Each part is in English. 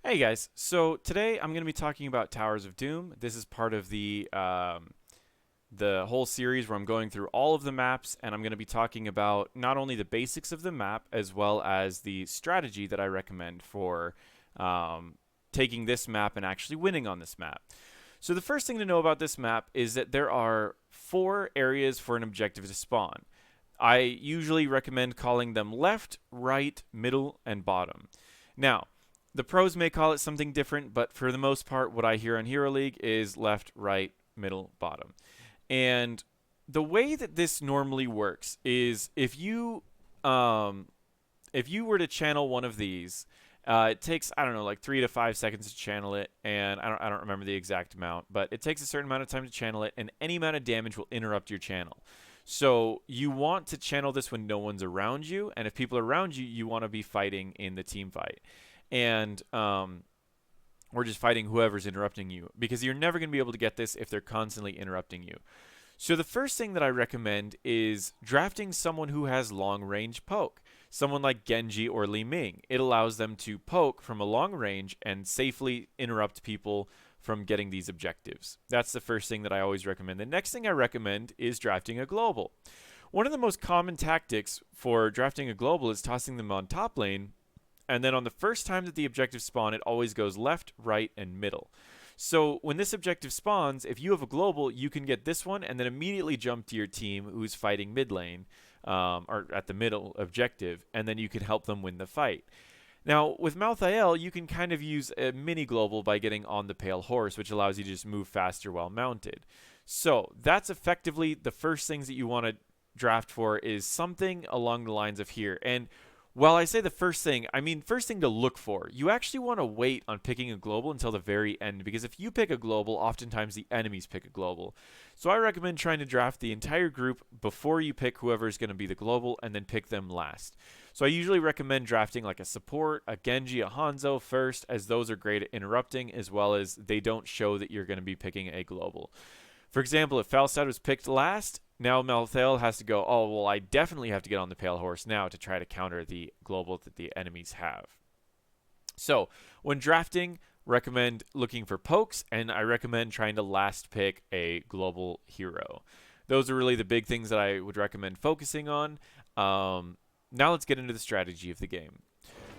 Hey guys, so today I'm going to be talking about Towers of Doom. This is part of the whole series where I'm going through all of the maps, and I'm going to be talking about not only the basics of the map as well as the strategy that I recommend for taking this map and actually winning on this map. So the first thing to know about this map is that there are 4 areas for an objective to spawn. I usually recommend calling them left, right, middle, and bottom. Now, the pros may call it something different, but for the most part, what I hear on Hero League is left, right, middle, bottom. And the way that this normally works is if you were to channel one of these, it takes, I don't know, like 3 to 5 seconds to channel it, and I don't remember the exact amount, but it takes a certain amount of time to channel it, and any amount of damage will interrupt your channel. So you want to channel this when no one's around you, and if people are around you, you want to be fighting in the team fight. And or just fighting whoever's interrupting you, because you're never going to be able to get this if they're constantly interrupting you. So the first thing that I recommend is drafting someone who has long range poke. Someone like Genji or Li Ming. It allows them to poke from a long range and safely interrupt people from getting these objectives. That's the first thing that I always recommend. The next thing I recommend is drafting a global. One of the most common tactics for drafting a global is tossing them on top lane, and then on the first time that the objective spawn, it always goes left, right, and middle. So when this objective spawns, if you have a global, you can get this one and then immediately jump to your team who's fighting mid lane, or at the middle objective, and then you can help them win the fight. Now, with Malthael, you can kind of use a mini global by getting on the pale horse, which allows you to just move faster while mounted. So that's effectively the first things that you want to draft for, is something along the lines of here. And while I say the first thing, I mean first thing to look for. You actually want to wait on picking a global until the very end, because if you pick a global, oftentimes the enemies pick a global. So I recommend trying to draft the entire group before you pick whoever is going to be the global, and then pick them last. So I usually recommend drafting like a support, a Genji, a Hanzo first, as those are great at interrupting, as well as they don't show that you're going to be picking a global. For example, if Falstad was picked last, now Malthael has to go, oh, well, I definitely have to get on the pale horse now to try to counter the global that the enemies have. So when drafting, recommend looking for pokes, and I recommend trying to last pick a global hero. Those are really the big things that I would recommend focusing on. Now let's get into the strategy of the game.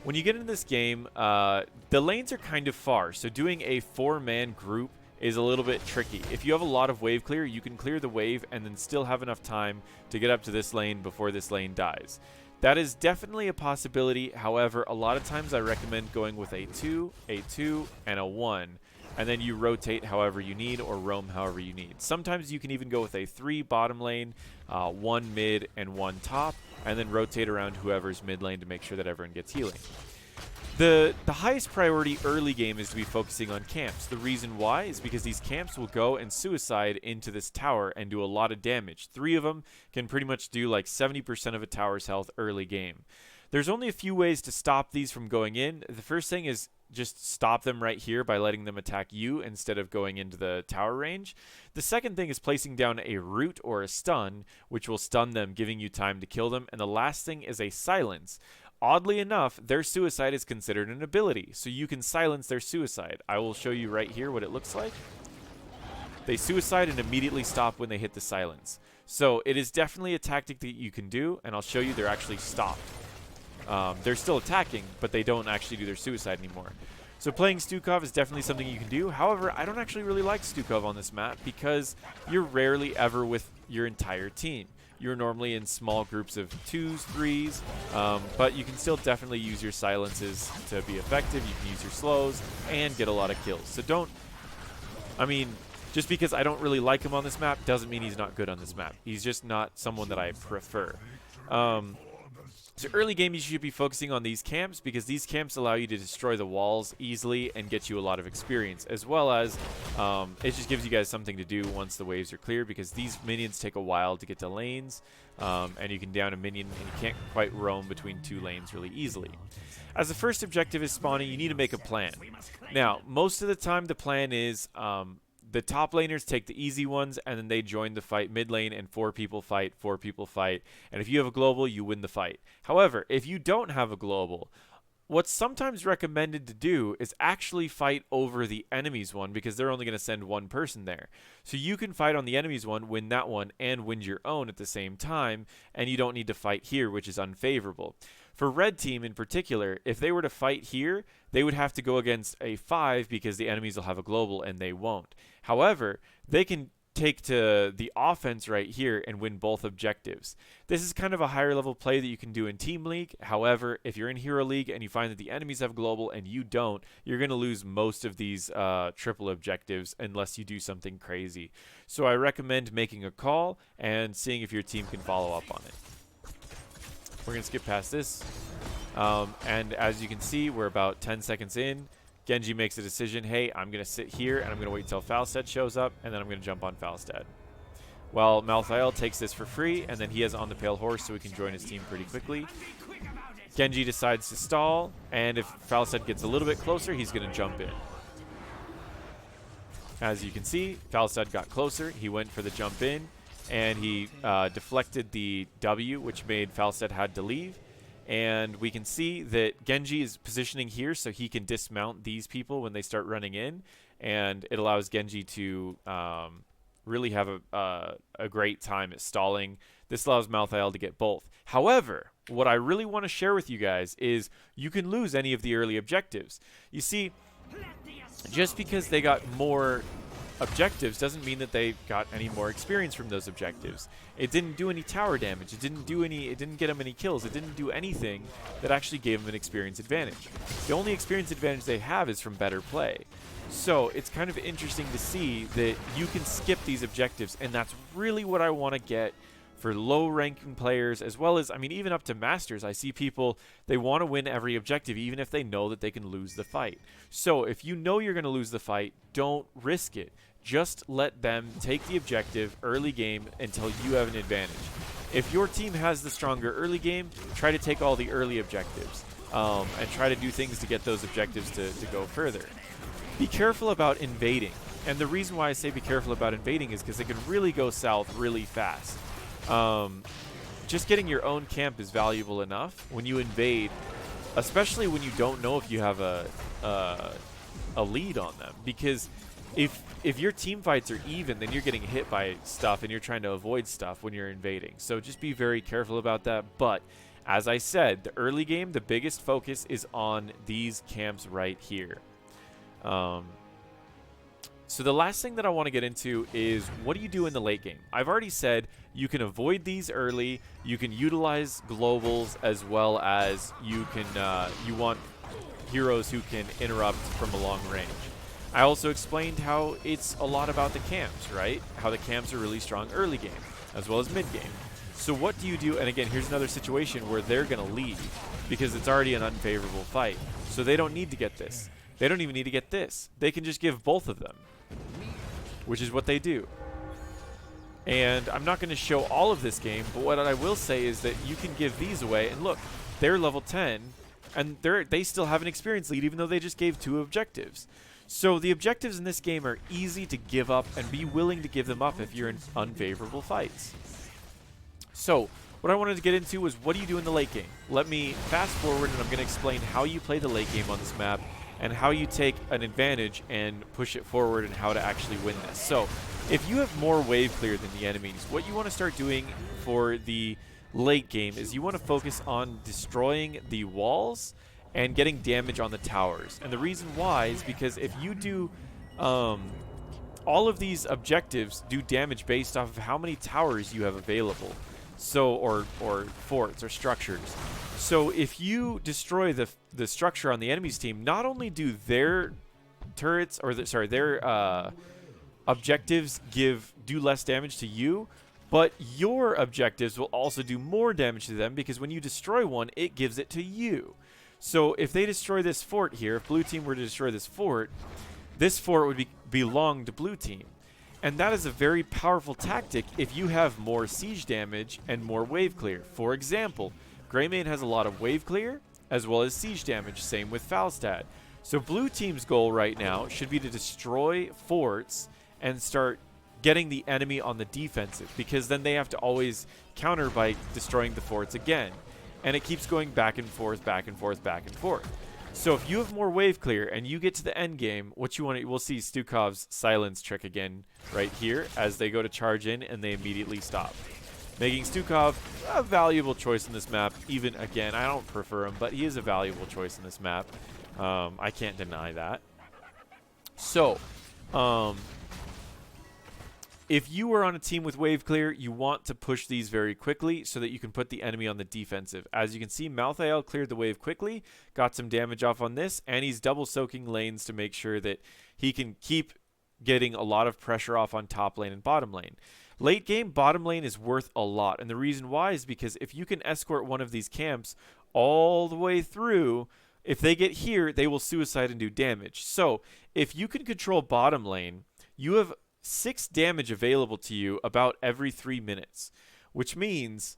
When you get into this game, the lanes are kind of far, so doing a 4-man group is a little bit tricky. If you have a lot of wave clear, you can clear the wave and then still have enough time to get up to this lane before this lane dies. That is definitely a possibility. However, a lot of times I recommend going with a 2, and a 1, and then you rotate however you need or roam however you need. Sometimes you can even go with a 3 bottom lane, 1 mid, and 1 top, and then rotate around whoever's mid lane to make sure that everyone gets healing. The highest priority early game is to be focusing on camps. The reason why is because these camps will go and suicide into this tower and do a lot of damage. 3 of them can pretty much do like 70% of a tower's health early game. There's only a few ways to stop these from going in. The first thing is just stop them right here by letting them attack you instead of going into the tower range. The second thing is placing down a root or a stun, which will stun them, giving you time to kill them. And the last thing is a silence. Oddly enough, their suicide is considered an ability, so you can silence their suicide. I will show you right here what it looks like. They suicide and immediately stop when they hit the silence. So it is definitely a tactic that you can do, and I'll show you they're actually stopped. They're still attacking, but they don't actually do their suicide anymore. So playing Stukov is definitely something you can do. However, I don't actually really like Stukov on this map because you're rarely ever with your entire team. You're normally in small groups of 2s, 3s, but you can still definitely use your silences to be effective. You can use your slows and get a lot of kills. So just because I don't really like him on this map doesn't mean he's not good on this map. He's just not someone that I prefer. So early game, you should be focusing on these camps because these camps allow you to destroy the walls easily and get you a lot of experience, as well as it just gives you guys something to do once the waves are clear, because these minions take a while to get to lanes, and you can down a minion and you can't quite roam between 2 lanes really easily. As the first objective is spawning, you need to make a plan. Now, most of the time the plan is the top laners take the easy ones, and then they join the fight mid lane, and 4 people fight, 4 people fight. And if you have a global, you win the fight. However, if you don't have a global, what's sometimes recommended to do is actually fight over the enemy's one, because they're only going to send one person there. So you can fight on the enemy's one, win that one, and win your own at the same time, and you don't need to fight here, which is unfavorable. For red team in particular, if they were to fight here, they would have to go against a 5 because the enemies will have a global and they won't. However, they can take to the offense right here and win both objectives. This is kind of a higher level play that you can do in Team League. However, if you're in Hero League and you find that the enemies have global and you don't, you're going to lose most of these triple objectives unless you do something crazy. So I recommend making a call and seeing if your team can follow up on it. We're going to skip past this. And as you can see, we're about 10 seconds in. Genji makes a decision, hey, I'm going to sit here and I'm going to wait until Falstad shows up, and then I'm going to jump on Falstad. Well, Malthael takes this for free, and then he has On the Pale Horse, so he can join his team pretty quickly. Genji decides to stall, and if Falstad gets a little bit closer, he's going to jump in. As you can see, Falstad got closer, he went for the jump in, and he deflected the W, which made Falstad had to leave. And we can see that Genji is positioning here so he can dismount these people when they start running in. And it allows Genji to really have a great time at stalling. This allows Malthael to get both. However, what I really want to share with you guys is you can lose any of the early objectives. You see, just because they got more objectives doesn't mean that they got any more experience from those objectives. It didn't do any tower damage. It didn't get them any kills. It didn't do anything that actually gave them an experience advantage. The only experience advantage they have is from better play. So it's kind of interesting to see that you can skip these objectives, and that's really what I want to get for low-ranking players, as well as, I mean, even up to masters. I see people, they want to win every objective, even if they know that they can lose the fight. So if you know you're going to lose the fight, don't risk it. Just let them take the objective early game until you have an advantage. If your team has the stronger early game, try to take all the early objectives and try to do things to get those objectives to go further. Be careful about invading. And the reason why I say be careful about invading is because it can really go south really fast. Just getting your own camp is valuable enough when you invade, especially when you don't know if you have a lead on them, because if your team fights are even, then you're getting hit by stuff and you're trying to avoid stuff when you're invading. So just be very careful about that. But as I said, the early game, the biggest focus is on these camps right here. So the last thing that I want to get into is, what do you do in the late game? I've already said you can avoid these early. You can utilize globals, as well as you can you want heroes who can interrupt from a long range. I also explained how it's a lot about the camps, right? How the camps are really strong early game, as well as mid game. So what do you do? And again, here's another situation where they're going to leave because it's already an unfavorable fight. So they don't need to get this. They don't even need to get this. They can just give both of them, which is what they do. And I'm not going to show all of this game, but what I will say is that you can give these away. And look, they're level 10, and they still have an experience lead, even though they just gave 2 objectives. So the objectives in this game are easy to give up, and be willing to give them up if you're in unfavorable fights. So what I wanted to get into was, what do you do in the late game? Let me fast forward, and I'm going to explain how you play the late game on this map and how you take an advantage and push it forward, and how to actually win this. So if you have more wave clear than the enemies, what you want to start doing for the late game is you want to focus on destroying the walls and getting damage on the towers. And the reason why is because if you do all of these objectives do damage based off of how many towers you have available, so or forts or structures. So if you destroy the structure on the enemy's team, not only do their turrets, or their objectives do less damage to you, but your objectives will also do more damage to them, because when you destroy one, it gives it to you. So if they destroy this fort here, if blue team were to destroy this fort would belong to blue team. And that is a very powerful tactic if you have more siege damage and more wave clear. For example, Greymane has a lot of wave clear as well as siege damage, same with Falstad. So blue team's goal right now should be to destroy forts and start getting the enemy on the defensive, because then they have to always counter by destroying the forts again. and it keeps going back and forth, back and forth, back and forth. So if you have more wave clear and you get to the end game, what you want to, we'll see Stukov's silence trick again right here as they go to charge in and they immediately stop, making Stukov a valuable choice in this map. Even again, I don't prefer him, but he is a valuable choice in this map. I can't deny that. So, if you were on a team with wave clear, you want to push these very quickly so that you can put the enemy on the defensive. As you can see, Malthael cleared the wave quickly, got some damage off on this, and he's double soaking lanes to make sure that he can keep getting a lot of pressure off on top lane and bottom lane. Late game, bottom lane is worth a lot, and the reason why is because if you can escort one of these camps all the way through, if they get here, they will suicide and do damage. So if you can control bottom lane, you have 6 damage available to you about every 3 minutes, which means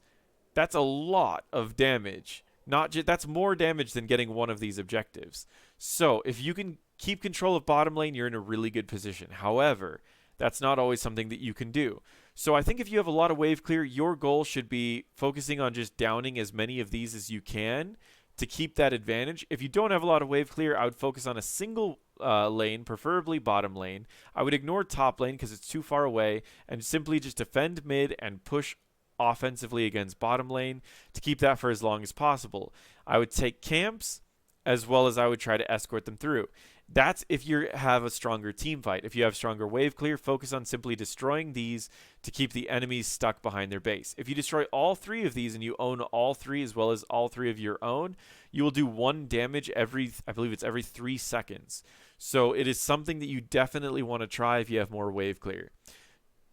that's a lot of damage. That's more damage than getting one of these objectives. So if you can keep control of bottom lane, you're in a really good position. However, that's not always something that you can do. So I think if you have a lot of wave clear, your goal should be focusing on just downing as many of these as you can to keep that advantage. If you don't have a lot of wave clear, I would focus on a single lane, preferably bottom lane. I would ignore top lane because it's too far away and simply just defend mid and push offensively against bottom lane to keep that for as long as possible. I would take camps as well as I would try to escort them through. That's if you have a stronger team fight. If you have stronger wave clear, focus on simply destroying these to keep the enemies stuck behind their base. If you destroy all 3 of these and you own all 3 as well as all 3 of your own, you will do 1 damage every, I believe it's every 3 seconds. So it is something that you definitely want to try if you have more wave clear.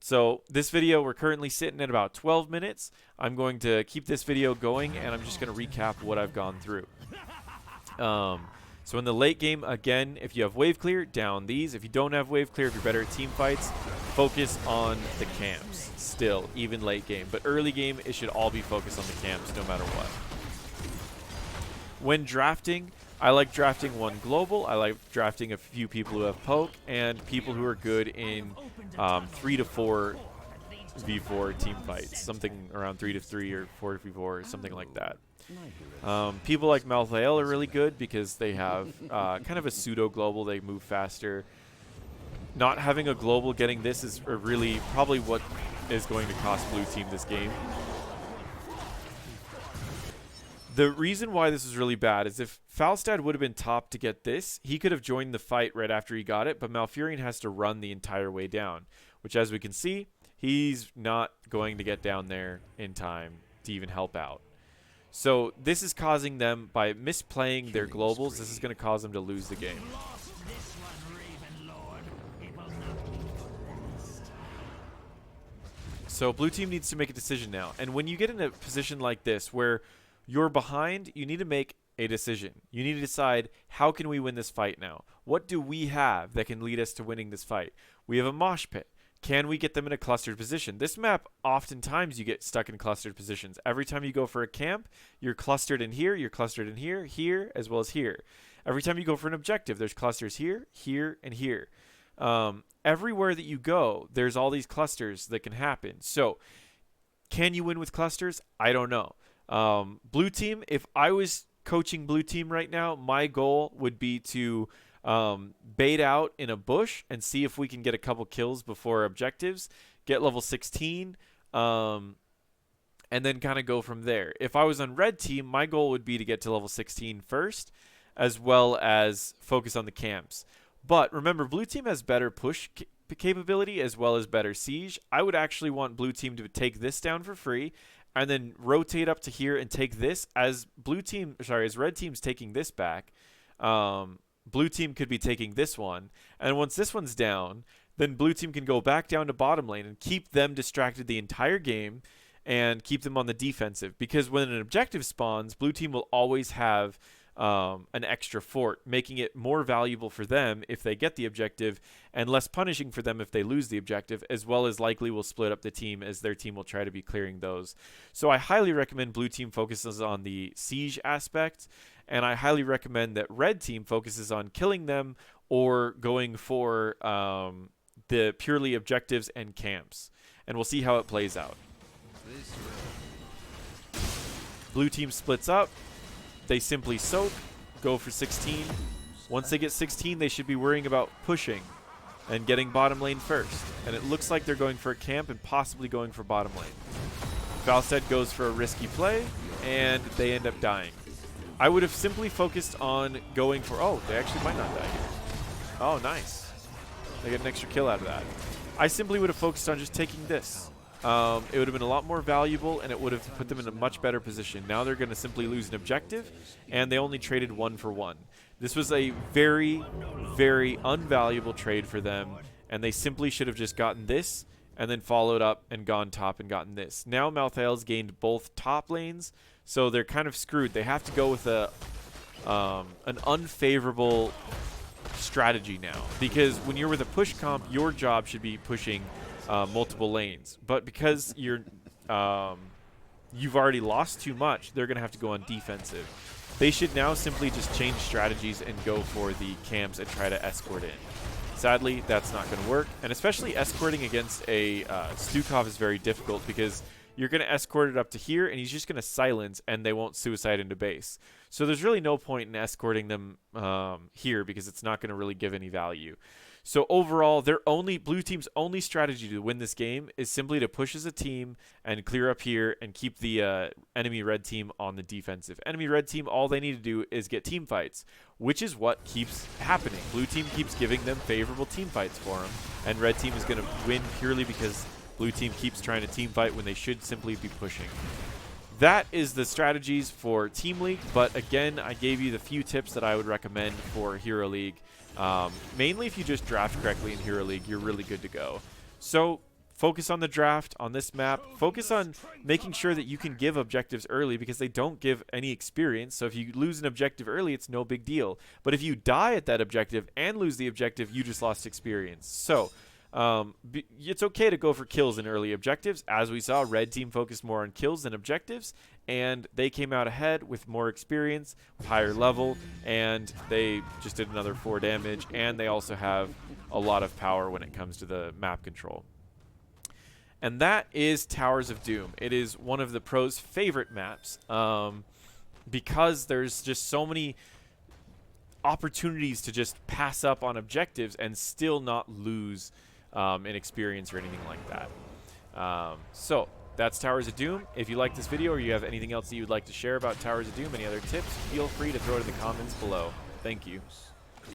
So this video, we're currently sitting at about 12 minutes. I'm going to keep this video going and I'm just going to recap what I've gone through. So in the late game, again, if you have wave clear, down these. If you don't have wave clear, if you're better at team fights, focus on the camps still, even late game. But early game, it should all be focused on the camps no matter what. When drafting, I like drafting 1 global. I like drafting a few people who have poke and people who are good in 3 to 4 v4 team fights. Something around 3 to 3 or 4 to v4 or something like that. People like Malthael are really good because they have kind of a pseudo global. They move faster. Not having a global, getting this is really probably what is going to cost blue team this game. The reason why this is really bad is if Falstad would have been top to get this, he could have joined the fight right after he got it, but Malfurion has to run the entire way down, which as we can see, he's not going to get down there in time to even help out. So this is causing them, by misplaying their globals, this is going to cause them to lose the game. So blue team needs to make a decision now. And when you get in a position like this where you're behind, you need to make a decision. You need to decide, how can we win this fight now? What do we have that can lead us to winning this fight? We have a mosh pit. Can we get them in a clustered position? This map, oftentimes you get stuck in clustered positions. Every time you go for a camp, you're clustered in here, you're clustered in here, here, as well as here. Every time you go for an objective, there's clusters here, here, and here. Everywhere that you go, there's all these clusters that can happen. So, can you win with clusters? I don't know. Blue team, if I was coaching blue team right now, my goal would be to bait out in a bush and see if we can get a couple kills before objectives, get level 16, and then kind of go from there. If I was on red team, my goal would be to get to level 16 first, as well as focus on the camps. But remember, blue team has better push capability as well as better siege. I would actually want blue team to take this down for free and then rotate up to here and take this as as red team's taking this back. Blue team could be taking this one, and once this one's down, then blue team can go back down to bottom lane and keep them distracted the entire game and keep them on the defensive, because when an objective spawns, blue team will always have an extra fort, making it more valuable for them if they get the objective and less punishing for them if they lose the objective, as well as likely will split up the team as their team will try to be clearing those. So I highly recommend blue team focuses on the siege aspect, and I highly recommend that red team focuses on killing them or going for the purely objectives and camps. And we'll see how it plays out. Blue team splits up. They simply soak, go for 16. Once they get 16, they should be worrying about pushing and getting bottom lane first. And it looks like they're going for a camp and possibly going for bottom lane. Falstead goes for a risky play, and they end up dying. I would have simply focused on going for... Oh, they actually might not die here. Oh, nice. They get an extra kill out of that. I simply would have focused on just taking this. It would have been a lot more valuable, and it would have put them in a much better position. Now they're going to simply lose an objective, and they only traded 1 for 1. This was a very, very unvaluable trade for them, and they simply should have just gotten this and then followed up and gone top and gotten this. Now Malthael's gained both top lanes, so they're kind of screwed. They have to go with a an unfavorable strategy now, because when you're with a push comp, your job should be pushing multiple lanes. But because you've already lost too much, they're going to have to go on defensive. They should now simply just change strategies and go for the camps and try to escort in. Sadly, that's not going to work, and especially escorting against a Stukov is very difficult, because you're going to escort it up to here, and he's just going to silence, and they won't suicide into base. So there's really no point in escorting them here, because it's not going to really give any value. So overall, Blue team's only strategy to win this game is simply to push as a team and clear up here and keep the enemy red team on the defensive. Enemy red team, all they need to do is get team fights, which is what keeps happening. Blue team keeps giving them favorable team fights for them, and red team is going to win purely because blue team keeps trying to team fight when they should simply be pushing. That is the strategies for Team League, but again, I gave you the few tips that I would recommend for Hero League. Mainly if you just draft correctly in Hero League, you're really good to go. So focus on the draft on this map. Focus on making sure that you can give objectives early, because they don't give any experience. So if you lose an objective early, it's no big deal. But if you die at that objective and lose the objective, you just lost experience. So it's okay to go for kills in early objectives. As we saw, red team focused more on kills than objectives, and they came out ahead with more experience, with higher level, and they just did another 4 damage, and they also have a lot of power when it comes to the map control. And that is Towers of Doom. It is one of the pros' favorite maps, because there's just so many opportunities to just pass up on objectives and still not lose in experience or anything like that. So that's Towers of Doom. If you like this video, or you have anything else that you would like to share about Towers of Doom, any other tips, feel free to throw it in the comments below. Thank you.